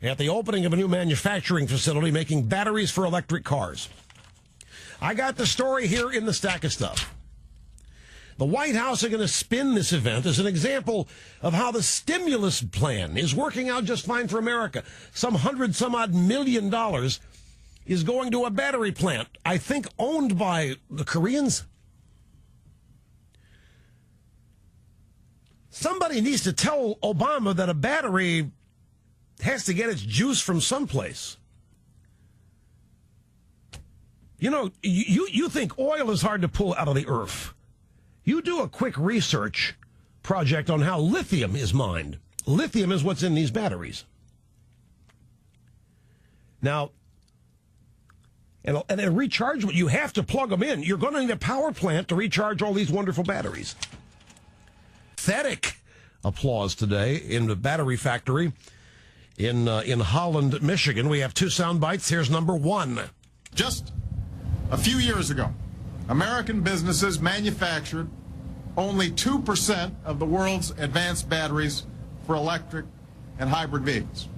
at the opening of a new manufacturing facility making batteries for electric cars. I got the story here in the stack of stuff. The White House are going to spin this event as an example of how the stimulus plan is working out just fine for America. Some $100-some-odd million is going to a battery plant, I think owned by the Koreans. Somebody needs to tell Obama that a battery has to get its juice from someplace. You know, you think oil is hard to pull out of the earth. You do a quick research project on how lithium is mined. Lithium is what's in these batteries. Now, and a recharge, you have to plug them in. You're going to need a power plant to recharge all these wonderful batteries. Pathetic applause today in the battery factory in Holland, Michigan. We have two sound bites. Here's number one. Just a few years ago, American businesses manufactured only 2% of the world's advanced batteries for electric and hybrid vehicles.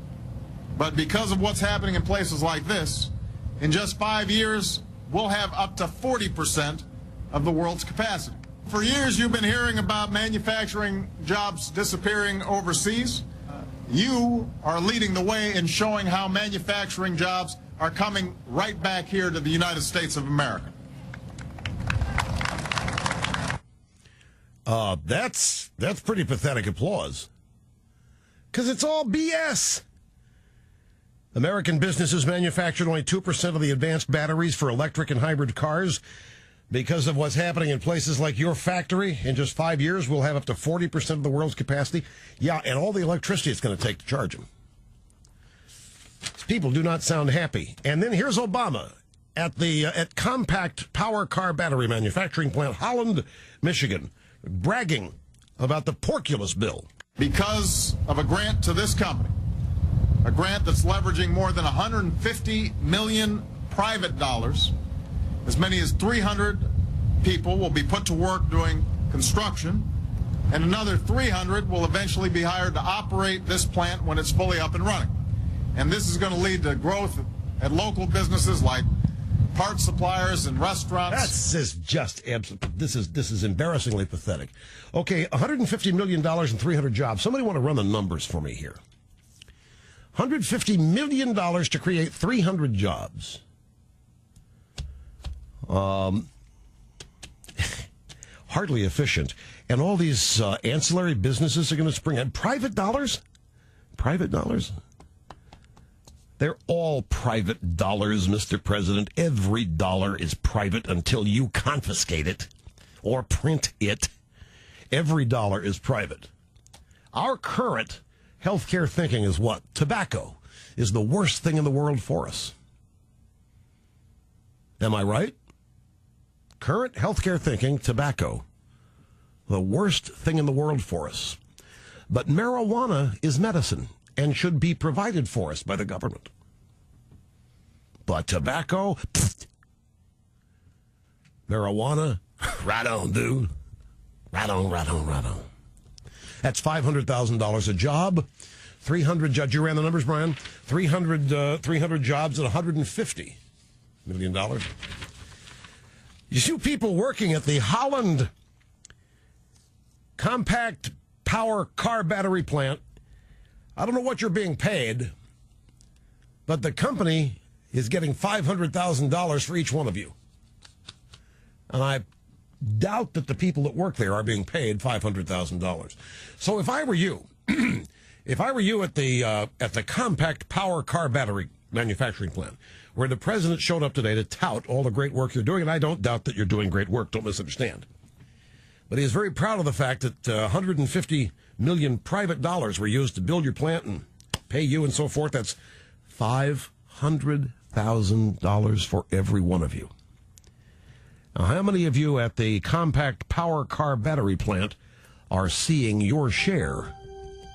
But because of what's happening in places like this, in just 5 years, we'll have up to 40% of the world's capacity. For years, you've been hearing about manufacturing jobs disappearing overseas. You are leading the way in showing how manufacturing jobs are coming right back here to the United States of America. That's pretty pathetic applause. Because it's all BS. American businesses manufactured only 2% of the advanced batteries for electric and hybrid cars. Because of what's happening in places like your factory, in just 5 years, we'll have up to 40% of the world's capacity. Yeah, and all the electricity it's going to take to charge them. These people do not sound happy. And then here's Obama at Compact Power Car Battery Manufacturing Plant, Holland, Michigan, bragging about the porculus bill. Because of a grant to this company, a grant that's leveraging more than 150 million private dollars, as many as 300 people will be put to work doing construction, and another 300 will eventually be hired to operate this plant when it's fully up and running. And this is going to lead to growth at local businesses like parts suppliers and restaurants. This is embarrassingly pathetic. Okay, $150 million and 300 jobs. Somebody want to run the numbers for me here. $150 million to create 300 jobs. Hardly efficient. And all these ancillary businesses are going to spring up. Private dollars? Private dollars? They're all private dollars, Mr. President. Every dollar is private until you confiscate it or print it. Every dollar is private. Our current healthcare thinking is what? Tobacco is the worst thing in the world for us. Am I right? Current healthcare thinking, tobacco, the worst thing in the world for us. But marijuana is medicine and should be provided for us by the government. But tobacco, marijuana, right on, dude. Right on, right on, right on. That's $500,000 a job. 300 jobs. You ran the numbers, Brian? 300 jobs at $150 million. You see people working at the Holland Compact Power Car Battery Plant. I don't know what you're being paid, but the company is getting $500,000 for each one of you. And I doubt that the people that work there are being paid $500,000. So if I were you, if I were you at the Compact Power Car Battery Manufacturing Plant, where the president showed up today to tout all the great work you're doing, and I don't doubt that you're doing great work, don't misunderstand. But he is very proud of the fact that $150 million private dollars were used to build your plant and pay you and so forth. That's $500,000 for every one of you. Now, how many of you at the Compact Power Car Battery Plant are seeing your share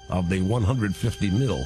of the $150 million?